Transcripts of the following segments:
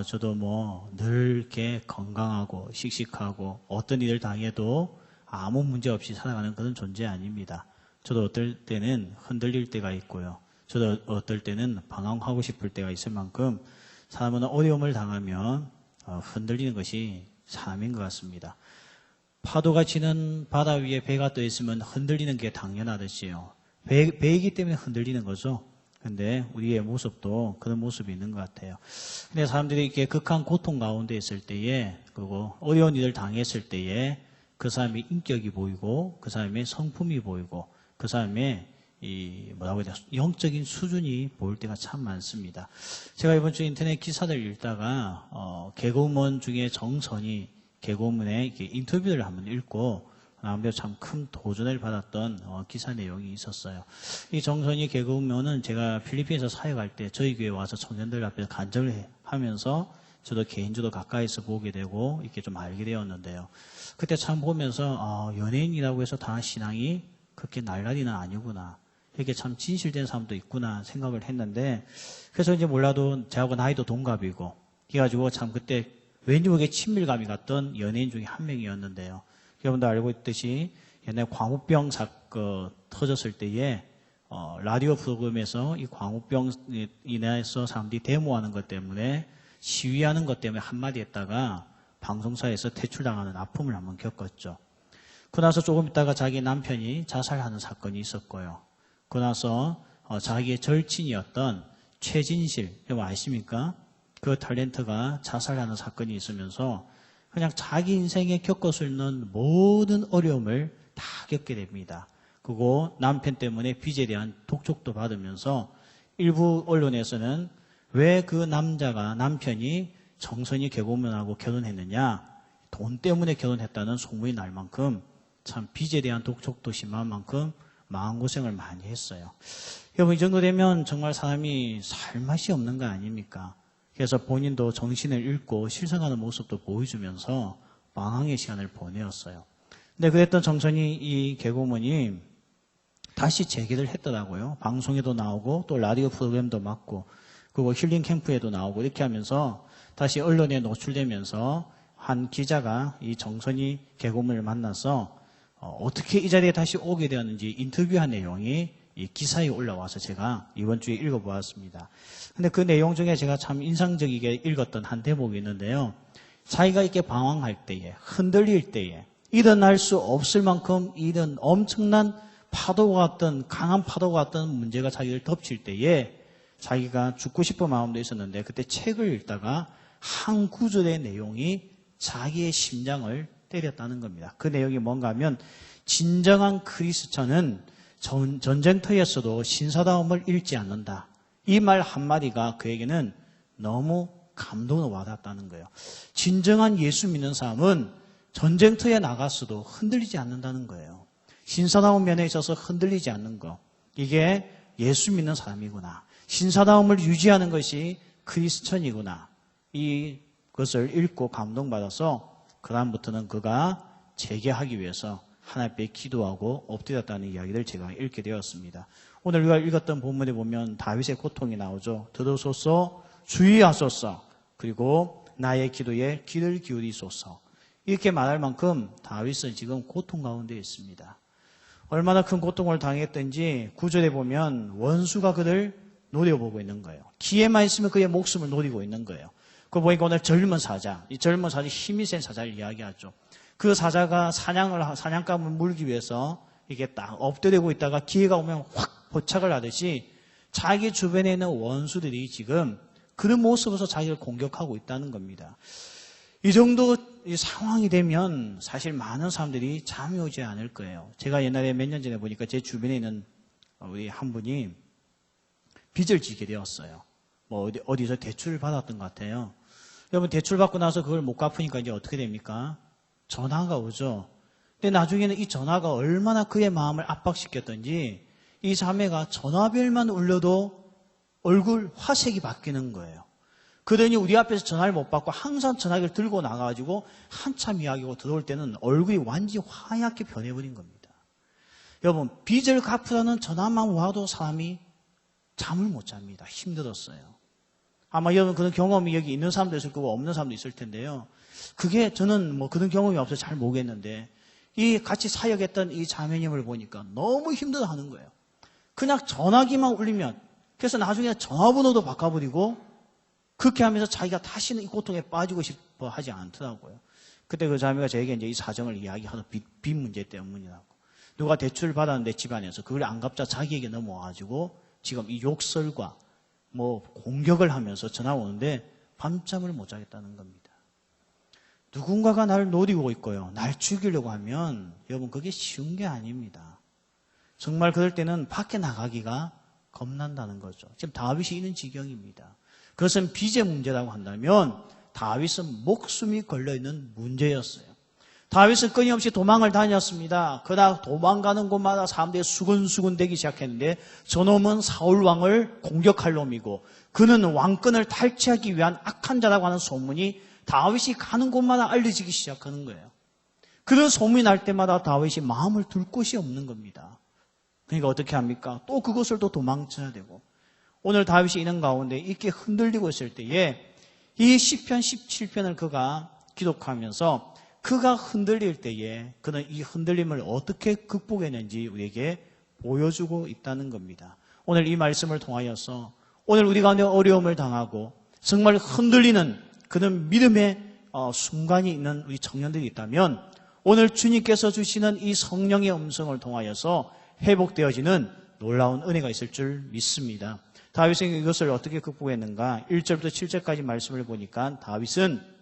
저도 뭐 늘 이렇게 건강하고 씩씩하고 어떤 일을 당해도 아무 문제 없이 살아가는 그런 존재 아닙니다. 저도 어떨 때는 흔들릴 때가 있고요. 저도 어떨 때는 방황하고 싶을 때가 있을 만큼 사람은 어려움을 당하면 흔들리는 것이 삶인 것 같습니다. 파도가 치는 바다 위에 배가 떠 있으면 흔들리는 게 당연하듯이요. 배이기 때문에 흔들리는 거죠. 근데 우리의 모습도 그런 모습이 있는 것 같아요. 근데 사람들이 이렇게 극한 고통 가운데 있을 때에, 그리고 어려운 일을 당했을 때에 그 사람의 인격이 보이고, 그 사람의 성품이 보이고, 그 사람의 영적인 수준이 보일 때가 참 많습니다. 제가 이번 주 인터넷 기사들 읽다가, 개그우먼 중에 정선이 개그우먼의 인터뷰를 한번 읽고, 나름대로 참 큰 도전을 받았던 기사 내용이 있었어요. 이 정선이 개그우먼은 제가 필리핀에서 사역할 때 저희 교회 와서 청년들 앞에서 간증을 하면서 저도 개인적으로 가까이서 보게 되고 이렇게 좀 알게 되었는데요. 그때 참 보면서 연예인이라고 해서 다 신앙이 그렇게 날라리는 아니구나. 이렇게 참 진실된 사람도 있구나 생각을 했는데, 그래서 이제 몰라도 저하고 나이도 동갑이고 그래가지고 참 그때 왠지 모르게 친밀감이 갔던 연예인 중에 한 명이었는데요. 여러분도 알고 있듯이 옛날 광우병 사건 터졌을 때에 라디오 프로그램에서 이 광우병 인해서 사람들이 데모하는 것 때문에 시위하는 것 때문에 한마디 했다가 방송사에서 퇴출당하는 아픔을 한번 겪었죠. 그 나서 조금 있다가 자기 남편이 자살하는 사건이 있었고요. 그 나서 자기의 절친이었던 최진실, 여러분 아십니까? 그 탤런트가 자살하는 사건이 있으면서 그냥 자기 인생에 겪었을 있는 모든 어려움을 다 겪게 됩니다. 그리고 남편 때문에 빚에 대한 독촉도 받으면서 일부 언론에서는 왜 그 남편이 정선이 개그우먼하고 결혼했느냐, 돈 때문에 결혼했다는 소문이 날 만큼 참 빚에 대한 독촉도 심한 만큼 마음고생을 많이 했어요. 여러분, 이 정도 되면 정말 사람이 살 맛이 없는 거 아닙니까? 그래서 본인도 정신을 잃고 실성하는 모습도 보여주면서 방황의 시간을 보내었어요. 근데 그랬던 정선이 이 개그우먼이 다시 재기를 했더라고요. 방송에도 나오고 또 라디오 프로그램도 맡고 그리고 힐링 캠프에도 나오고 이렇게 하면서 다시 언론에 노출되면서 한 기자가 이 정선이 개그우먼을 만나서 어떻게 이 자리에 다시 오게 되었는지 인터뷰한 내용이 이 기사에 올라와서 제가 이번 주에 읽어보았습니다. 근데 그 내용 중에 제가 참 인상적이게 읽었던 한 대목이 있는데요. 자기가 이렇게 방황할 때에, 흔들릴 때에, 일어날 수 없을 만큼 이런 엄청난 파도가 같던, 강한 파도가 같던 문제가 자기를 덮칠 때에 자기가 죽고 싶은 마음도 있었는데 그때 책을 읽다가 한 구절의 내용이 자기의 심장을 때렸다는 겁니다. 그 내용이 뭔가 하면 진정한 크리스천은 전쟁터에서도 신사다움을 잃지 않는다. 이 말 한마디가 그에게는 너무 감동으로 와닿았다는 거예요. 진정한 예수 믿는 사람은 전쟁터에 나갔어도 흔들리지 않는다는 거예요. 신사다움 면에 있어서 흔들리지 않는 거. 이게 예수 믿는 사람이구나. 신사다움을 유지하는 것이 크리스천이구나. 이것을 읽고 감동받아서 그 다음부터는 그가 재개하기 위해서 하나님 앞에 기도하고 엎드렸다는 이야기를 제가 읽게 되었습니다. 오늘 우리가 읽었던 본문에 보면 다윗의 고통이 나오죠. 들으소서, 주의하소서, 그리고 나의 기도에 귀를 기울이소서. 이렇게 말할 만큼 다윗은 지금 고통 가운데 있습니다. 얼마나 큰 고통을 당했던지 9절에 보면 원수가 그를 노려보고 있는 거예요. 기회만 있으면 그의 목숨을 노리고 있는 거예요. 그거 보니까 오늘 젊은 사자, 이 젊은 사자, 힘이 센 사자를 이야기하죠. 그 사자가 사냥감을 물기 위해서 이게 딱 엎드리고 있다가 기회가 오면 확 포착을 하듯이 자기 주변에 있는 원수들이 지금 그런 모습으로서 자기를 공격하고 있다는 겁니다. 이 정도 상황이 되면 사실 많은 사람들이 잠이 오지 않을 거예요. 제가 옛날에 몇 년 전에 보니까 제 주변에 있는 우리 한 분이 빚을 지게 되었어요. 뭐 어디서 대출을 받았던 것 같아요. 여러분, 대출 받고 나서 그걸 못 갚으니까 이제 어떻게 됩니까? 전화가 오죠. 근데 나중에는 이 전화가 얼마나 그의 마음을 압박시켰던지 이 자매가 전화벨만 울려도 얼굴 화색이 바뀌는 거예요. 그러니 우리 앞에서 전화를 못 받고 항상 전화기를 들고 나가가지고 한참 이야기하고 들어올 때는 얼굴이 완전히 하얗게 변해버린 겁니다. 여러분, 빚을 갚으라는 전화만 와도 사람이 잠을 못 잡니다. 힘들었어요. 아마 여러분 그런 경험이 여기 있는 사람도 있을 거고 없는 사람도 있을 텐데요. 그게 저는 뭐 그런 경험이 없어서 잘 모르겠는데 이 같이 사역했던 이 자매님을 보니까 너무 힘들어하는 거예요. 그냥 전화기만 울리면 그래서 나중에 전화번호도 바꿔버리고 그렇게 하면서 자기가 다시는 이 고통에 빠지고 싶어 하지 않더라고요. 그때 그 자매가 저에게 이제 이 사정을 이야기하는 빚 문제 때문이라고. 누가 대출을 받았는데 집안에서 그걸 안 갚자 자기에게 넘어와가지고 지금 이 욕설과 뭐 공격을 하면서 전화 오는데 밤잠을 못 자겠다는 겁니다. 누군가가 나를 노리고 있고요. 날 죽이려고 하면 여러분 그게 쉬운 게 아닙니다. 정말 그럴 때는 밖에 나가기가 겁난다는 거죠. 지금 다윗이 있는 지경입니다. 그것은 빚의 문제라고 한다면 다윗은 목숨이 걸려있는 문제였어요. 다윗은 끊임없이 도망을 다녔습니다. 그러나 도망가는 곳마다 사람들이 수근수근 대기 시작했는데 저놈은 사울 왕을 공격할 놈이고 그는 왕권을 탈취하기 위한 악한 자라고 하는 소문이 다윗이 가는 곳마다 알려지기 시작하는 거예요. 그런 소문이 날 때마다 다윗이 마음을 둘 곳이 없는 겁니다. 그러니까 어떻게 합니까? 또 그곳을 또 도망쳐야 되고 오늘 다윗이 있는 가운데 이렇게 흔들리고 있을 때에 이 시편 17편을 그가 기록하면서 그가 흔들릴 때에 그는 이 흔들림을 어떻게 극복했는지 우리에게 보여주고 있다는 겁니다. 오늘 이 말씀을 통하여서 오늘 우리 가운데 어려움을 당하고 정말 흔들리는 그런 믿음의 순간이 있는 우리 청년들이 있다면 오늘 주님께서 주시는 이 성령의 음성을 통하여서 회복되어지는 놀라운 은혜가 있을 줄 믿습니다. 다윗은 이것을 어떻게 극복했는가? 1절부터 7절까지 말씀을 보니까 다윗은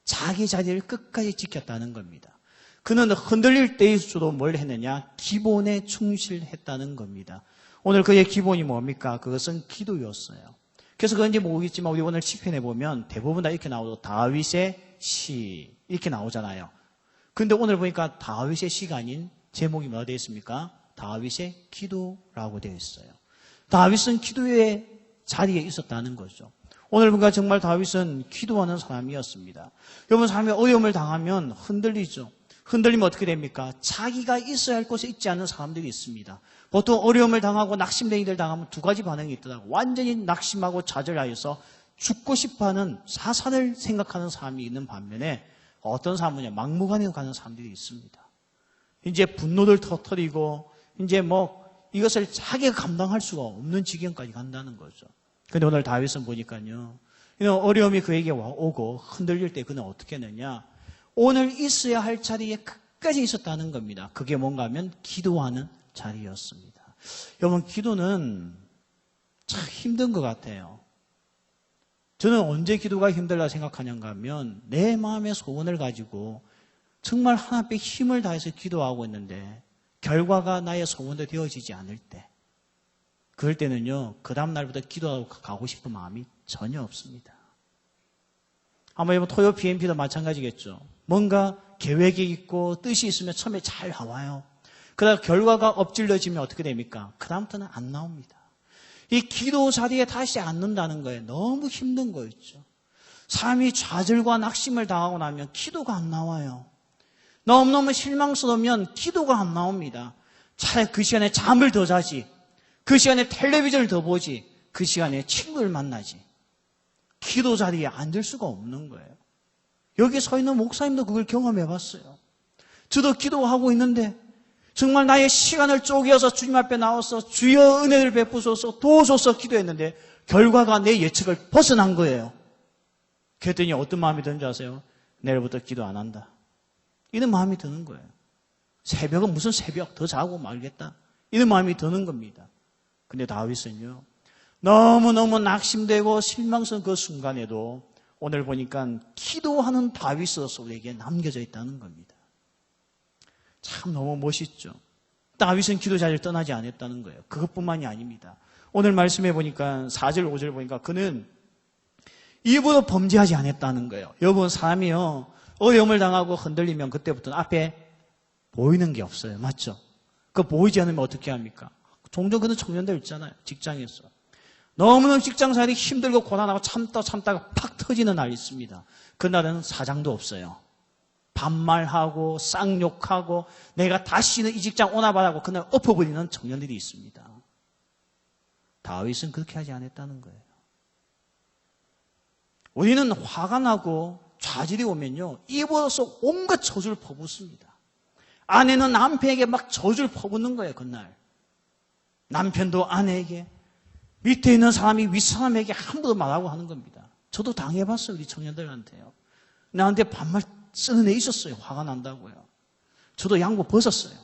자기 자리를 끝까지 지켰다는 겁니다. 그는 흔들릴 때일수록 뭘 했느냐? 기본에 충실했다는 겁니다. 오늘 그의 기본이 뭡니까? 그것은 기도였어요. 그래서 그런지 모르겠지만 우리 오늘 시편에 보면 대부분 다 이렇게 나오고 다윗의 시 이렇게 나오잖아요. 그런데 오늘 보니까 다윗의 시가 아닌 제목이 뭐가 되어 있습니까? 다윗의 기도라고 되어 있어요. 다윗은 기도의 자리에 있었다는 거죠. 오늘 보니까 정말 다윗은 기도하는 사람이었습니다. 여러분 삶에 어려움을 당하면 흔들리죠. 흔들리면 어떻게 됩니까? 자기가 있어야 할 곳에 있지 않는 사람들이 있습니다. 보통 어려움을 당하고 낙심된 일을 당하면 두 가지 반응이 있더라고요. 완전히 낙심하고 좌절하여서 죽고 싶어하는 사살을 생각하는 사람이 있는 반면에 어떤 사람은요 막무가내로 가는 사람들이 있습니다. 이제 분노를 터뜨리고 이제 뭐 이것을 자기가 감당할 수가 없는 지경까지 간다는 거죠. 그런데 오늘 다윗은 보니까요 이런 어려움이 그에게 오고 흔들릴 때 그는 어떻게 했느냐? 오늘 있어야 할 자리에 끝까지 있었다는 겁니다. 그게 뭔가 하면 기도하는 자리였습니다. 여러분 기도는 참 힘든 것 같아요. 저는 언제 기도가 힘들다 생각하는가 하면 내 마음의 소원을 가지고 정말 하나님 앞에 힘을 다해서 기도하고 있는데 결과가 나의 소원대로 되어지지 않을 때 그럴 때는요 그 다음 날부터 기도하고 가고 싶은 마음이 전혀 없습니다. 아마 여러분 토요 PMP도 마찬가지겠죠. 뭔가 계획이 있고 뜻이 있으면 처음에 잘 나와요. 그러다 결과가 엎질러지면 어떻게 됩니까? 그 다음부터는 안 나옵니다. 이 기도 자리에 다시 앉는다는 거에 너무 힘든 거였죠. 사람이 좌절과 낙심을 당하고 나면 기도가 안 나와요. 너무너무 실망스러우면 기도가 안 나옵니다. 차라리 그 시간에 잠을 더 자지, 그 시간에 텔레비전을 더 보지, 그 시간에 친구를 만나지. 기도 자리에 앉을 수가 없는 거예요. 여기 서 있는 목사님도 그걸 경험해 봤어요. 저도 기도하고 있는데 정말 나의 시간을 쪼개어서 주님 앞에 나와서 주여 은혜를 베푸소서 도우소서 기도했는데 결과가 내 예측을 벗어난 거예요. 그랬더니 어떤 마음이 드는지 아세요? 내일부터 기도 안 한다. 이런 마음이 드는 거예요. 새벽은 무슨 새벽 더 자고 말겠다. 이런 마음이 드는 겁니다. 근데 다윗은요. 너무너무 낙심되고 실망스러운 그 순간에도 오늘 보니까 기도하는 다윗으로서 우리에게 남겨져 있다는 겁니다. 참 너무 멋있죠. 다윗은 기도 자리를 떠나지 않았다는 거예요. 그것뿐만이 아닙니다. 오늘 말씀해 보니까 4절 5절 보니까 그는 입으로 범죄하지 않았다는 거예요. 여러분 사람이요 어려움을 당하고 흔들리면 그때부터는 앞에 보이는 게 없어요. 맞죠? 그 보이지 않으면 어떻게 합니까? 종종 그런 청년들 있잖아요. 직장에서. 너무너무 직장생활이 힘들고 고난하고 참다가 팍 터지는 날이 있습니다. 그날은 사장도 없어요. 반말하고 쌍욕하고 내가 다시는 이 직장 오나봐라고 그날 엎어버리는 청년들이 있습니다. 다윗은 그렇게 하지 않았다는 거예요. 우리는 화가 나고 좌절이 오면요, 입어서 온갖 저주를 퍼붓습니다. 아내는 남편에게 막 저주를 퍼붓는 거예요, 그날. 남편도 아내에게, 밑에 있는 사람이 윗사람에게 함부로 말하고 하는 겁니다. 저도 당해봤어요, 우리 청년들한테요. 나한테 반말 쓰는 애 있었어요, 화가 난다고요. 저도 양보 벗었어요.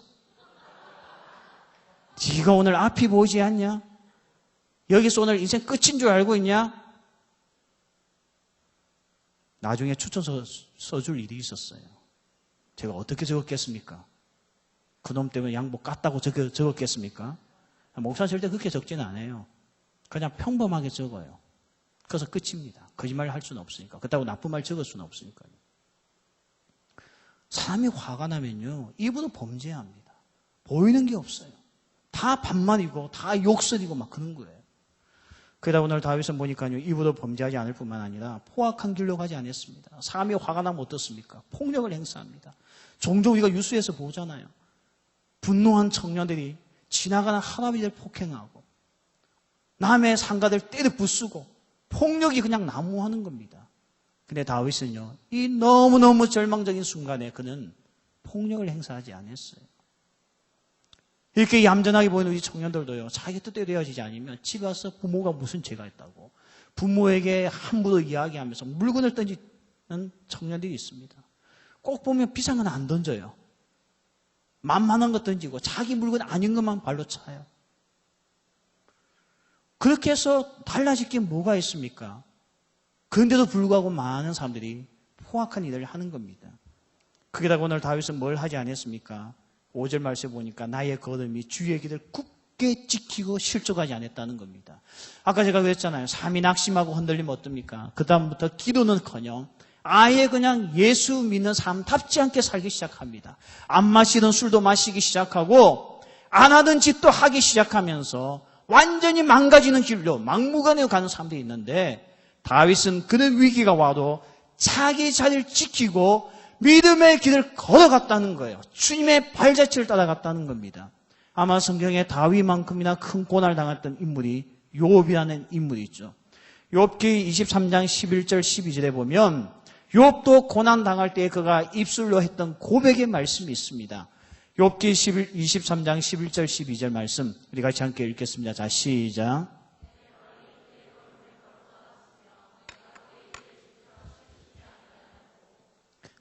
네가 오늘 앞이 보이지 않냐? 여기서 오늘 인생 끝인 줄 알고 있냐? 나중에 추천서 써줄 일이 있었어요. 제가 어떻게 적었겠습니까? 그놈 때문에 양보 깠다고 적었겠습니까? 목사 절대 그렇게 적지는 않아요. 그냥 평범하게 적어요. 그래서 끝입니다. 거짓말을 할 수는 없으니까. 그렇다고 나쁜 말 적을 수는 없으니까요. 사람이 화가 나면요, 입으로 범죄합니다. 보이는 게 없어요. 다 반말이고 다 욕설이고 막 그런 거예요. 그러다 오늘 다윗은 보니까요, 입으로 범죄하지 않을 뿐만 아니라 포악한 길로 가지 않았습니다. 사람이 화가 나면 어떻습니까? 폭력을 행사합니다. 종종 우리가 뉴스에서 보잖아요. 분노한 청년들이 지나가는 할아버지를 폭행하고 남의 상가들 때려 부수고 폭력이 그냥 난무하는 겁니다. 근데 다윗은요, 이 너무너무 절망적인 순간에 그는 폭력을 행사하지 않았어요. 이렇게 얌전하게 보이는 우리 청년들도요, 자기 뜻대로 되어지지 않으면 집에 와서 부모가 무슨 죄가 있다고 부모에게 함부로 이야기하면서 물건을 던지는 청년들이 있습니다. 꼭 보면 비싼 건 안 던져요. 만만한 거 던지고 자기 물건 아닌 것만 발로 차요. 그렇게 해서 달라질 게 뭐가 있습니까? 그런데도 불구하고 많은 사람들이 포악한 일을 하는 겁니다. 거기다가 오늘 다윗은 뭘 하지 않았습니까? 5절 말씀에 보니까 나의 걸음이 주의 길을 굳게 지키고 실족하지 않았다는 겁니다. 아까 제가 그랬잖아요. 삶이 낙심하고 흔들리면 어떻습니까? 그 다음부터 기도는커녕 아예 그냥 예수 믿는 사람답지 않게 살기 시작합니다. 안 마시던 술도 마시기 시작하고 안 하던 짓도 하기 시작하면서 완전히 망가지는 길로 막무가내로 가는 사람들이 있는데, 다윗은 그런 위기가 와도 자기 자리를 지키고 믿음의 길을 걸어갔다는 거예요. 주님의 발자취를 따라갔다는 겁니다. 아마 성경에 다윗만큼이나 큰 고난을 당했던 인물이 욥이라는 인물이 있죠. 욥기 23장 11절 12절에 보면 욥도 고난 당할 때 그가 입술로 했던 고백의 말씀이 있습니다. 욥기 23장 11절 12절 말씀 우리 같이 함께 읽겠습니다. 자, 시작.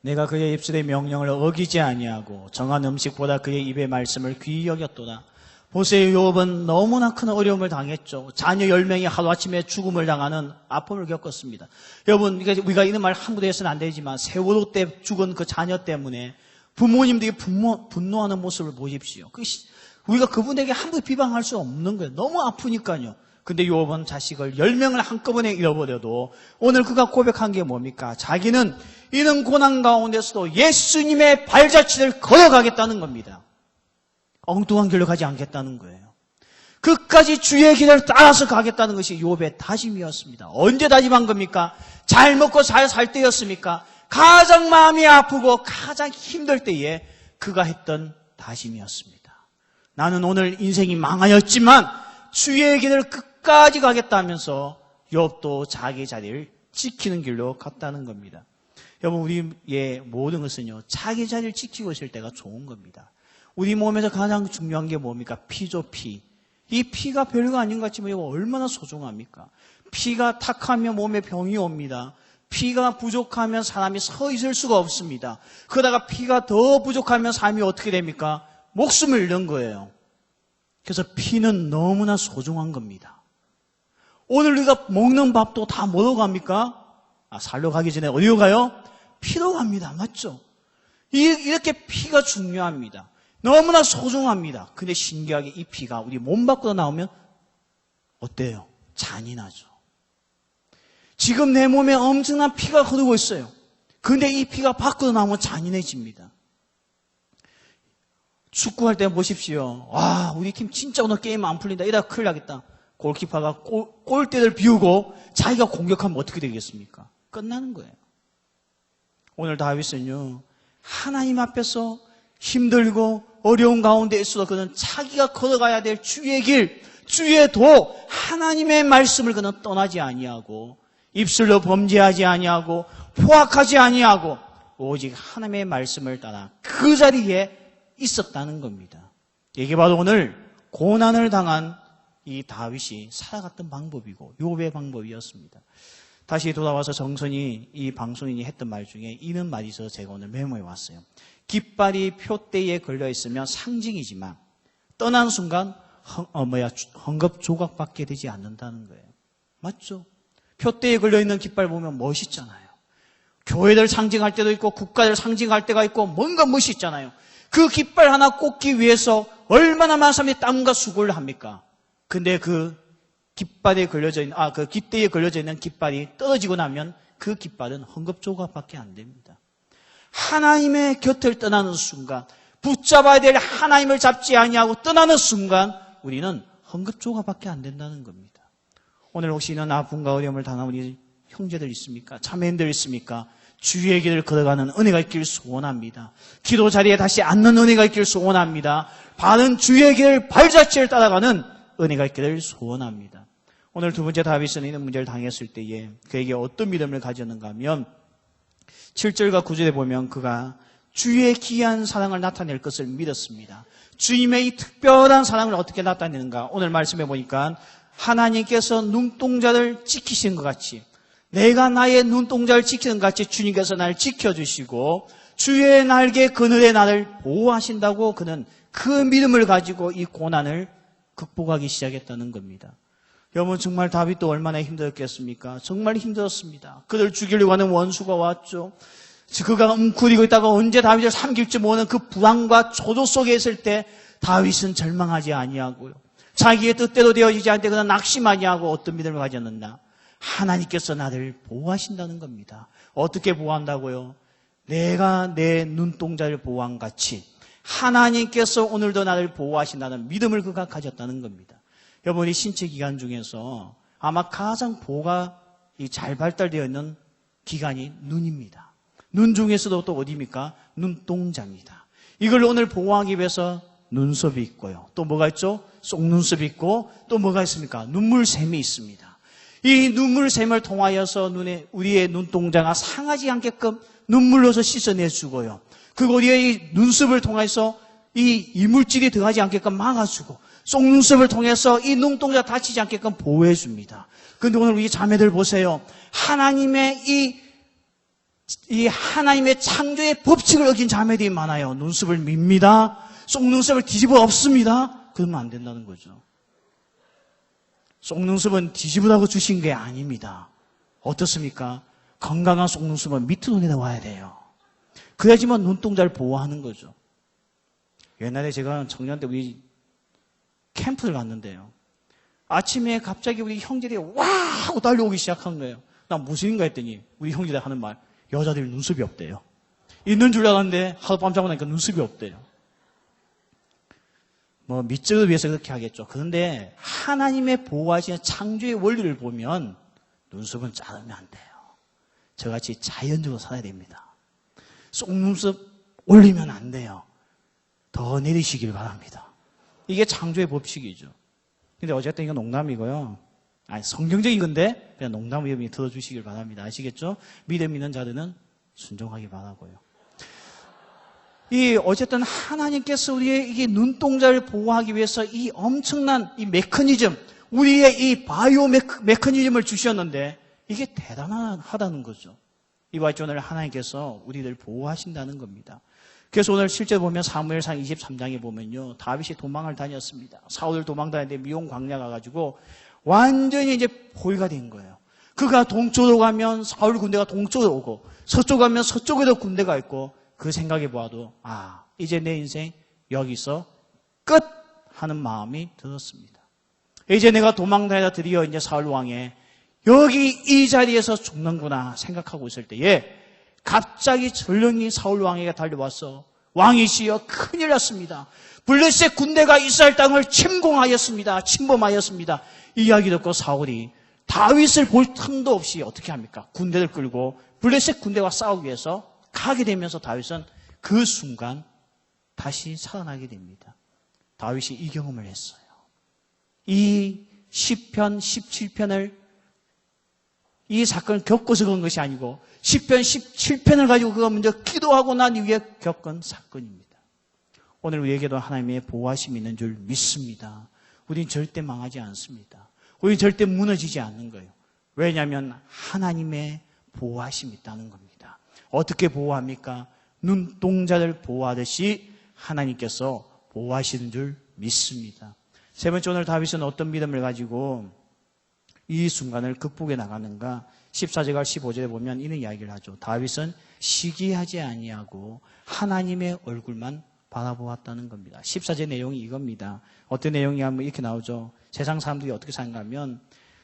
내가 그의 입술의 명령을 어기지 아니하고 정한 음식보다 그의 입의 말씀을 귀히 여겼도다. 보세요, 욥은 너무나 큰 어려움을 당했죠. 자녀 10명이 하루아침에 죽음을 당하는 아픔을 겪었습니다. 여러분, 우리가 이런 말 함부로 해서는 안 되지만 세월호 때 죽은 그 자녀 때문에 부모님들이 분노하는 모습을 보십시오. 우리가 그분에게 함부로 비방할 수 없는 거예요. 너무 아프니까요. 근데 욥은 자식을 10명을 한꺼번에 잃어버려도 오늘 그가 고백한 게 뭡니까? 자기는 이런 고난 가운데서도 예수님의 발자취를 걸어가겠다는 겁니다. 엉뚱한 길로 가지 않겠다는 거예요. 끝까지 주의 길을 따라서 가겠다는 것이 욥의 다짐이었습니다. 언제 다짐한 겁니까? 잘 먹고 잘 살 때였습니까? 가장 마음이 아프고 가장 힘들 때에 그가 했던 다짐이었습니다. 나는 오늘 인생이 망하였지만 주의 길을 끝까지 가겠다면서 욥도 자기 자리를 지키는 길로 갔다는 겁니다. 여러분, 우리의 모든 것은요, 자기 자리를 지키고 있을 때가 좋은 겁니다. 우리 몸에서 가장 중요한 게 뭡니까? 피죠, 피. 이 피가 별거 아닌 것 같지만 이거 얼마나 소중합니까? 피가 탁하면 몸에 병이 옵니다. 피가 부족하면 사람이 서 있을 수가 없습니다. 그러다가 피가 더 부족하면 사람이 어떻게 됩니까? 목숨을 잃는 거예요. 그래서 피는 너무나 소중한 겁니다. 오늘 우리가 먹는 밥도 다 뭐로 갑니까? 살로 가기 전에 어디로 가요? 피로 갑니다. 맞죠? 이렇게 피가 중요합니다. 너무나 소중합니다. 근데 신기하게 이 피가 우리 몸 밖으로 나오면 어때요? 잔인하죠. 지금 내 몸에 엄청난 피가 흐르고 있어요. 근데 이 피가 밖으로 나오면 잔인해집니다. 축구할 때 보십시오. 와, 우리 팀 진짜 오늘 게임 안 풀린다. 이러다 큰일 나겠다. 골키퍼가 골대를 비우고 자기가 공격하면 어떻게 되겠습니까? 끝나는 거예요. 오늘 다윗은요, 하나님 앞에서 힘들고 어려운 가운데 있어도 그는 자기가 걸어가야 될 주의 길, 주의 도, 하나님의 말씀을 그는 떠나지 아니하고 입술로 범죄하지 아니하고 포악하지 아니하고 오직 하나님의 말씀을 따라 그 자리에 있었다는 겁니다. 이게 바로 오늘 고난을 당한 이 다윗이 살아갔던 방법이고 욥의 방법이었습니다. 다시 돌아와서 정선이 이 방송인이 했던 말 중에 이런 말이 있어서 제가 오늘 메모해 왔어요. 깃발이 표대에 걸려 있으면 상징이지만 떠난 순간 헝겊 조각밖에 되지 않는다는 거예요. 맞죠? 표대에 걸려 있는 깃발 보면 멋있잖아요. 교회를 상징할 때도 있고 국가를 상징할 때가 있고 뭔가 멋있잖아요. 그 깃발 하나 꽂기 위해서 얼마나 많은 사람이 땀과 수고를 합니까? 근데 그 깃발에 걸려져 있는, 그 깃대에 걸려져 있는 깃발이 떨어지고 나면 그 깃발은 헝겊 조각밖에 안 됩니다. 하나님의 곁을 떠나는 순간, 붙잡아야 될 하나님을 잡지 아니하고 떠나는 순간 우리는 헝겊 조각밖에 안 된다는 겁니다. 오늘 혹시 이런 아픔과 어려움을 당한 우리 형제들 있습니까? 자매님들 있습니까? 주의 길을 걸어가는 은혜가 있길 소원합니다. 기도 자리에 다시 앉는 은혜가 있길 소원합니다. 바른 주의 길 발자취를 따라가는 은혜가 있기를 소원합니다. 오늘 두 번째 다윗은 이런 문제를 당했을 때에 그에게 어떤 믿음을 가졌는가 하면 7절과 9절에 보면 그가 주의 기이한 사랑을 나타낼 것을 믿었습니다. 주님의 이 특별한 사랑을 어떻게 나타내는가? 오늘 말씀해 보니까 하나님께서 눈동자를 지키시는 것 같이 내가 나의 눈동자를 지키는 것 같이 주님께서 나를 지켜주시고 주의 날개 그늘에 나를 보호하신다고 그는 그 믿음을 가지고 이 고난을 극복하기 시작했다는 겁니다. 여러분 정말 다윗도 얼마나 힘들었겠습니까? 정말 힘들었습니다. 그를 죽이려고 하는 원수가 왔죠. 그가 웅크리고 있다가 언제 다윗을 삼킬지 모르는 그 불안과 초조 속에 있을 때 다윗은 절망하지 아니하고요. 자기의 뜻대로 되어지지 않을 때 그는 낙심하지 아니하고 어떤 믿음을 가졌는가? 하나님께서 나를 보호하신다는 겁니다. 어떻게 보호한다고요? 내가 내 눈동자를 보호한 같이 하나님께서 오늘도 나를 보호하신다는 믿음을 그가 가졌다는 겁니다. 여러분이 신체 기관 중에서 아마 가장 보호가 잘 발달되어 있는 기관이 눈입니다. 눈 중에서도 또 어디입니까? 눈동자입니다. 이걸 오늘 보호하기 위해서 눈썹이 있고요. 또 뭐가 있죠? 속눈썹이 있고 또 뭐가 있습니까? 눈물샘이 있습니다. 이 눈물샘을 통하여서 우리의 눈동자가 상하지 않게끔 눈물로서 씻어내주고요. 그리고 우리의 이 눈썹을 통해서 이 이물질이 들어가지 않게끔 막아주고 속눈썹을 통해서 이 눈동자 다치지 않게끔 보호해줍니다. 그런데 오늘 우리 자매들 보세요. 하나님의 이 하나님의 창조의 법칙을 어긴 자매들이 많아요. 눈썹을 밉니다. 속눈썹을 뒤집어 엎습니다. 그러면 안 된다는 거죠. 속눈썹은 뒤집으라고 주신 게 아닙니다. 어떻습니까? 건강한 속눈썹은 밑으로 내려와야 돼요. 그래야지만 눈동자를 보호하는 거죠. 옛날에 제가 청년 때 우리 캠프를 갔는데요. 아침에 갑자기 우리 형제들이 와! 하고 달려오기 시작한 거예요. 나 무슨 일인가 했더니 우리 형제들 하는 말, 여자들이 눈썹이 없대요. 있는 줄 알았는데 하룻밤 자고 나니까 눈썹이 없대요. 밑적을 위해서 그렇게 하겠죠. 그런데 하나님의 보호하시는 창조의 원리를 보면 눈썹은 자르면 안 돼요. 저같이 자연적으로 살아야 됩니다. 속눈썹 올리면 안 돼요. 더 내리시길 바랍니다. 이게 창조의 법칙이죠. 근데 어쨌든 이건 농담이고요. 성경적인 건데 그냥 농담 위험히 들어주시길 바랍니다. 아시겠죠? 믿음 있는 자들은 순종하기 바라고요. 어쨌든 하나님께서 우리의 이게 눈동자를 보호하기 위해서 이 엄청난 이 메커니즘, 우리의 이 바이오 메커니즘을 주셨는데 이게 대단하다는 거죠. 이와 같이 오늘 하나님께서 우리를 보호하신다는 겁니다. 그래서 오늘 실제 보면 사무엘상 23장에 보면요. 다윗이 도망을 다녔습니다. 사울을 도망 다녔는데 미온 광야 가가지고 완전히 이제 포위가 된 거예요. 그가 동쪽으로 가면 사울 군대가 동쪽으로 오고 서쪽 가면 서쪽에도 군대가 있고 그 생각해 보아도 이제 내 인생 여기서 끝 하는 마음이 들었습니다. 이제 내가 도망다니다 드디어 이제 사울 왕의 여기 이 자리에서 죽는구나 생각하고 있을 때에 갑자기 전령이 사울 왕에게 달려와서 왕이시여 큰일 났습니다. 블레셋 군대가 이스라엘 땅을 침공하였습니다. 침범하였습니다. 이 이야기 듣고 사울이 다윗을 볼 틈도 없이 어떻게 합니까? 군대를 끌고 블레셋 군대와 싸우기 위해서 가게 되면서 다윗은 그 순간 다시 살아나게 됩니다. 다윗이 이 경험을 했어요. 이 시편 17편을 이 사건을 겪어서 그런 것이 아니고 10편, 17편을 가지고 그거 먼저 기도하고 난 이후에 겪은 사건입니다. 오늘 우리에게도 하나님의 보호하심이 있는 줄 믿습니다. 우린 절대 망하지 않습니다. 우린 절대 무너지지 않는 거예요. 왜냐하면 하나님의 보호하심이 있다는 겁니다. 어떻게 보호합니까? 눈동자를 보호하듯이 하나님께서 보호하시는 줄 믿습니다. 세 번째, 오늘 다윗은 어떤 믿음을 가지고 이 순간을 극복해 나가는가? 14절과 15절에 보면 이런 이야기를 하죠. 다윗은 시기하지 아니하고 하나님의 얼굴만 바라보았다는 겁니다. 14절 내용이 이겁니다. 어떤 내용이 하면 이렇게 나오죠. 세상 사람들이 어떻게 생각하면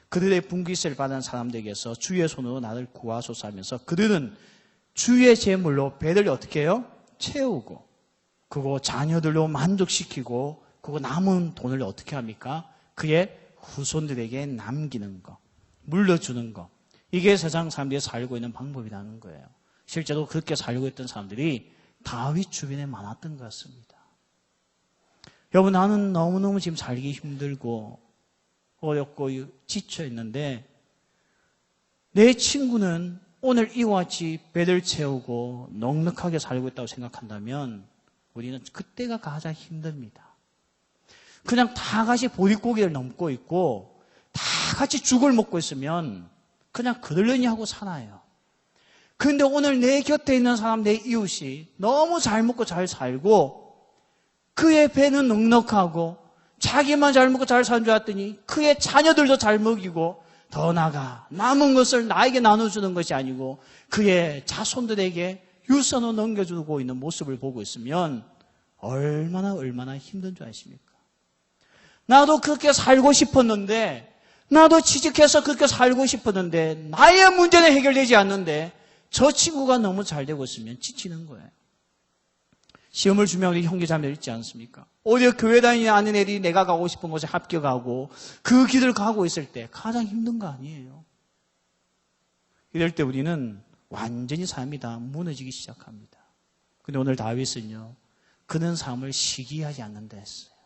그들의 분깃을 받은 사람들에게서 주의 손으로 나를 구하소서 하면서 그들은 주의 제물로 배를 어떻게 해요? 채우고 그거 자녀들로 만족시키고 그거 남은 돈을 어떻게 합니까? 그의 후손들에게 남기는 거, 물려주는 거. 이게 세상 사람들이 살고 있는 방법이라는 거예요. 실제로 그렇게 살고 있던 사람들이 다윗 주변에 많았던 것 같습니다. 여러분, 나는 너무너무 지금 살기 힘들고 어렵고 지쳐 있는데 내 친구는 오늘 이와 같이 배를 채우고 넉넉하게 살고 있다고 생각한다면 우리는 그때가 가장 힘듭니다. 그냥 다 같이 보릿고개를 넘고 있고 다 같이 죽을 먹고 있으면 그냥 그러려니 하고 살아요. 그런데 오늘 내 곁에 있는 사람, 내 이웃이 너무 잘 먹고 잘 살고 그의 배는 넉넉하고 자기만 잘 먹고 잘 사는 줄 알았더니 그의 자녀들도 잘 먹이고 더 나아가 남은 것을 나에게 나눠주는 것이 아니고 그의 자손들에게 유산으로 넘겨주고 있는 모습을 보고 있으면 얼마나 힘든 줄 아십니까? 나도 그렇게 살고 싶었는데 나도 취직해서 그렇게 살고 싶었는데 나의 문제는 해결되지 않는데 저 친구가 너무 잘 되고 있으면 지치는 거예요. 시험을 주면 우리 형제자매들 있지 않습니까? 오히려 교회 다니는 아는 애들이 내가 가고 싶은 곳에 합격하고 그 길을 가고 있을 때 가장 힘든 거 아니에요. 이럴 때 우리는 완전히 삶이 다 무너지기 시작합니다. 근데 오늘 다윗은요, 그는 삶을 시기하지 않는다 했어요.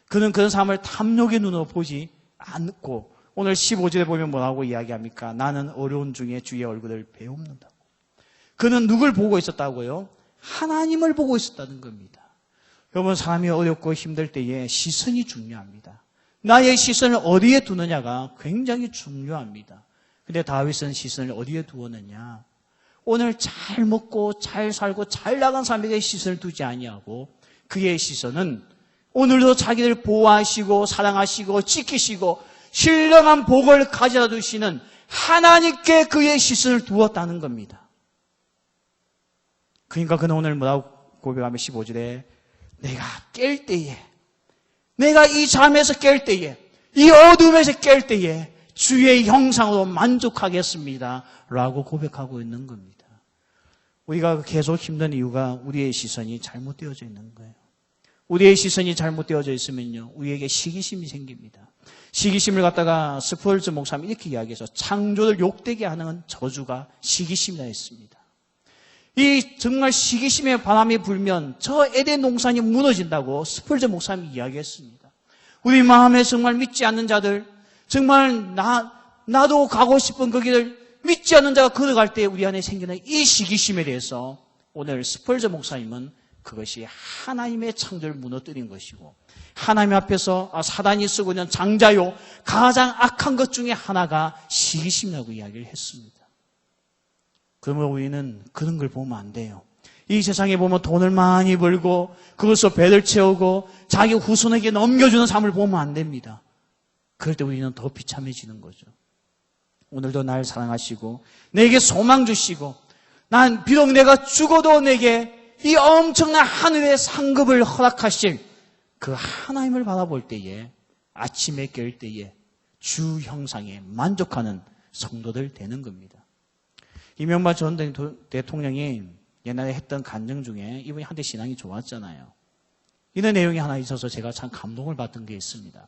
그는 그런 삶을 탐욕의 눈으로 보지 않고 오늘 15절에 보면 뭐라고 이야기합니까? 나는 어려운 중에 주의 얼굴을 배웁는다고. 그는 누굴 보고 있었다고요? 하나님을 보고 있었다는 겁니다. 여러분, 사람이 어렵고 힘들 때에 시선이 중요합니다. 나의 시선을 어디에 두느냐가 굉장히 중요합니다. 근데 다윗은 시선을 어디에 두었느냐? 오늘 잘 먹고 잘 살고 잘 나간 사람에게 시선을 두지 아니하고 그의 시선은 오늘도 자기를 보호하시고 사랑하시고 지키시고 신령한 복을 가져다 주시는 하나님께 그의 시선을 두었다는 겁니다. 그러니까 그는 오늘 뭐라고 고백하면 15절에 내가 깰 때에, 내가 이 잠에서 깰 때에, 이 어둠에서 깰 때에 주의 형상으로 만족하겠습니다 라고 고백하고 있는 겁니다. 우리가 계속 힘든 이유가 우리의 시선이 잘못되어져 있는 거예요. 우리의 시선이 잘못되어져 있으면요, 우리에게 시기심이 생깁니다. 시기심을 갖다가 스펄즈 목사님이 이렇게 이야기해서 창조를 욕되게 하는 저주가 시기심이라 했습니다. 이 정말 시기심의 바람이 불면 저 에덴 동산이 무너진다고 스펄즈 목사님이 이야기했습니다. 우리 마음에 정말 믿지 않는 자들, 정말 나도 가고 싶은 그 길을 믿지 않는 자가 걸어갈 때 우리 안에 생기는 이 시기심에 대해서 오늘 스펄즈 목사님은 그것이 하나님의 창조를 무너뜨린 것이고 하나님 앞에서 사단이 쓰고 있는 장자요 가장 악한 것 중에 하나가 시기심이라고 이야기를 했습니다. 그러면 우리는 그런 걸 보면 안 돼요. 이 세상에 보면 돈을 많이 벌고 그것으로 배를 채우고 자기 후손에게 넘겨주는 삶을 보면 안 됩니다. 그럴 때 우리는 더 비참해지는 거죠. 오늘도 날 사랑하시고 내게 소망 주시고 난 비록 내가 죽어도 내게 이 엄청난 하늘의 상급을 허락하실 그 하나님을 바라볼 때에 아침에 깰 때에 주 형상에 만족하는 성도들 되는 겁니다. 이명박 전 대통령이 옛날에 했던 간증 중에 이분이 한때 신앙이 좋았잖아요. 이런 내용이 하나 있어서 제가 참 감동을 받던 게 있습니다.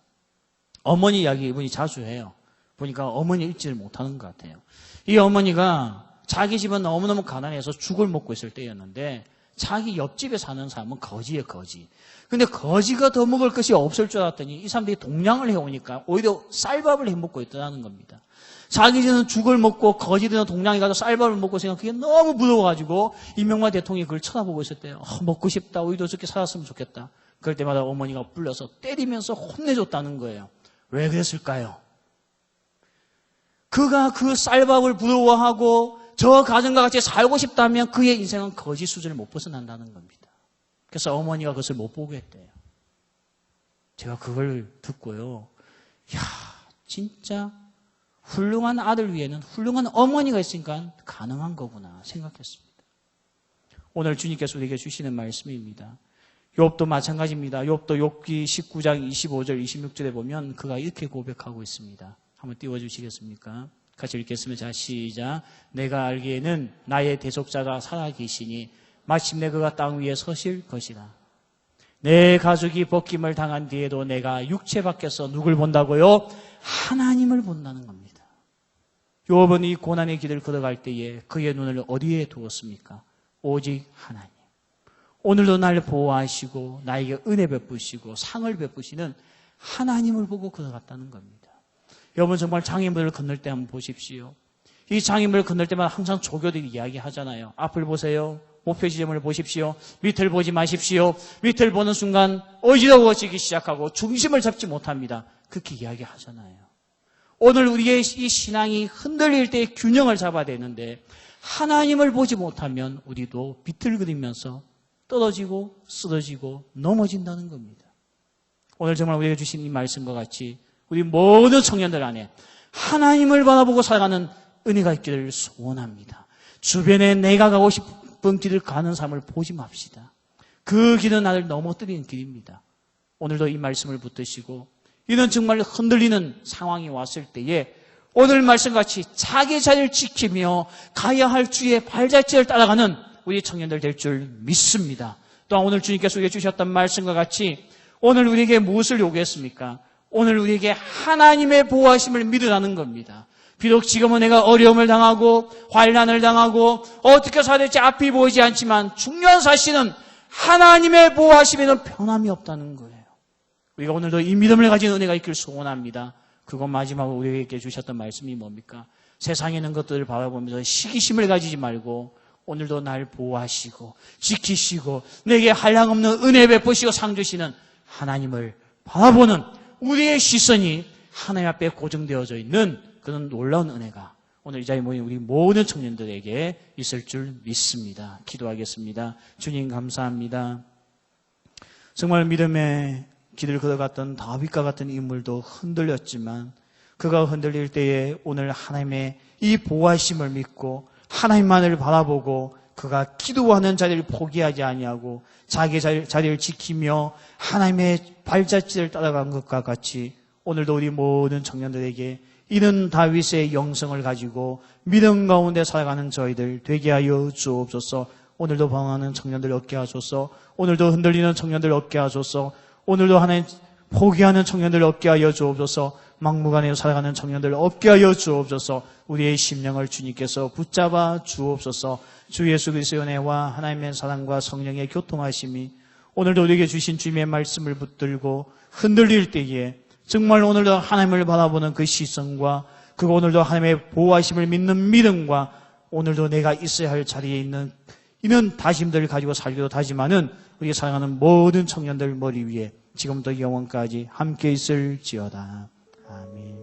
어머니 이야기 이분이 자주 해요. 보니까 어머니 읽지를 못하는 것 같아요. 이 어머니가 자기 집은 너무너무 가난해서 죽을 먹고 있을 때였는데 자기 옆집에 사는 사람은 거지예요, 거지. 근데 거지가 더 먹을 것이 없을 줄 알았더니 이 사람들이 동냥을 해오니까 오히려 쌀밥을 해먹고 있다는 겁니다. 자기들은 죽을 먹고 거지들은 동냥에 가서 쌀밥을 먹고 있으니까 그게 너무 부러워가지고 이명박 대통령이 그걸 쳐다보고 있었대요. 먹고 싶다. 우리도 저렇게 살았으면 좋겠다. 그럴 때마다 어머니가 불러서 때리면서 혼내줬다는 거예요. 왜 그랬을까요? 그가 그 쌀밥을 부러워하고 저 가정과 같이 살고 싶다면 그의 인생은 거지 수준을 못 벗어난다는 겁니다. 그래서 어머니가 그것을 못 보게 했대요. 제가 그걸 듣고요. 야, 진짜 훌륭한 아들 위에는 훌륭한 어머니가 있으니까 가능한 거구나 생각했습니다. 오늘 주님께서 우리에게 주시는 말씀입니다. 욥도 마찬가지입니다. 욥도 욥기 19장 25절 26절에 보면 그가 이렇게 고백하고 있습니다. 한번 띄워주시겠습니까? 같이 읽겠습니다. 자, 시작. 내가 알기에는 나의 대속자가 살아계시니 마침내 그가 땅 위에 서실 것이라. 내 가족이 벗김을 당한 뒤에도 내가 육체 밖에서 누굴 본다고요? 하나님을 본다는 겁니다. 욥은 이 고난의 길을 걸어갈 때에 그의 눈을 어디에 두었습니까? 오직 하나님. 오늘도 나를 보호하시고 나에게 은혜 베푸시고 상을 베푸시는 하나님을 보고 걸어갔다는 겁니다. 여러분 정말 장애물을 건널 때 한번 보십시오. 이 장애물을 건널 때마다 항상 조교들이 이야기하잖아요. 앞을 보세요. 목표 지점을 보십시오. 밑을 보지 마십시오. 밑을 보는 순간 어지러워지기 시작하고 중심을 잡지 못합니다. 그렇게 이야기하잖아요. 오늘 우리의 이 신앙이 흔들릴 때 균형을 잡아야 되는데 하나님을 보지 못하면 우리도 비틀거리면서 떨어지고 쓰러지고 넘어진다는 겁니다. 오늘 정말 우리에게 주신 이 말씀과 같이 우리 모든 청년들 안에 하나님을 바라보고 살아가는 은혜가 있기를 소원합니다. 주변에 내가 가고 싶은 길을 가는 삶을 보지 맙시다. 그 길은 나를 넘어뜨리는 길입니다. 오늘도 이 말씀을 붙드시고 이런 정말 흔들리는 상황이 왔을 때에 오늘 말씀같이 자기 자리를 지키며 가야 할 주의 발자취를 따라가는 우리 청년들 될 줄 믿습니다. 또한 오늘 주님께서 우리에게 주셨던 말씀과 같이 오늘 우리에게 무엇을 요구했습니까? 오늘 우리에게 하나님의 보호하심을 믿으라는 겁니다. 비록 지금은 내가 어려움을 당하고 환난을 당하고 어떻게 살아야 될지 앞이 보이지 않지만 중요한 사실은 하나님의 보호하심에는 변함이 없다는 거예요. 우리가 오늘도 이 믿음을 가진 은혜가 있길 소원합니다. 그것 마지막으로 우리에게 주셨던 말씀이 뭡니까? 세상에 있는 것들을 바라보면서 시기심을 가지지 말고 오늘도 날 보호하시고 지키시고 내게 한량없는 은혜 베푸시고 상 주시는 하나님을 바라보는 우리의 시선이 하나님 앞에 고정되어져 있는 그런 놀라운 은혜가 오늘 이 자리에 모인 우리 모든 청년들에게 있을 줄 믿습니다. 기도하겠습니다. 주님 감사합니다. 정말 믿음의 길을 걸어갔던 다윗과 같은 인물도 흔들렸지만 그가 흔들릴 때에 오늘 하나님의 이 보호하심을 믿고 하나님만을 바라보고 그가 기도하는 자리를 포기하지 아니하고 자기 자리를 지키며 하나님의 발자취를 따라간 것과 같이 오늘도 우리 모든 청년들에게 이런 다윗의 영성을 가지고 믿음 가운데 살아가는 저희들 되게 하여 주옵소서. 오늘도 방황하는 청년들 얻게 하소서. 오늘도 흔들리는 청년들 얻게 하소서. 오늘도 하나님 포기하는 청년들 얻게 하여 주옵소서. 막무가내로 살아가는 청년들 얻게 하여 주옵소서. 우리의 심령을 주님께서 붙잡아 주옵소서. 주 예수 그리스도의 은혜와 하나님의 사랑과 성령의 교통하심이 오늘도 우리에게 주신 주님의 말씀을 붙들고 흔들릴 때에 정말 오늘도 하나님을 바라보는 그 시선과 그리고 오늘도 하나님의 보호하심을 믿는 믿음과 오늘도 내가 있어야 할 자리에 있는 이런 다짐들을 가지고 살기도 다짐하는 우리가 사랑하는 모든 청년들 머리 위에 지금부터 영원까지 함께 있을지어다. 아멘.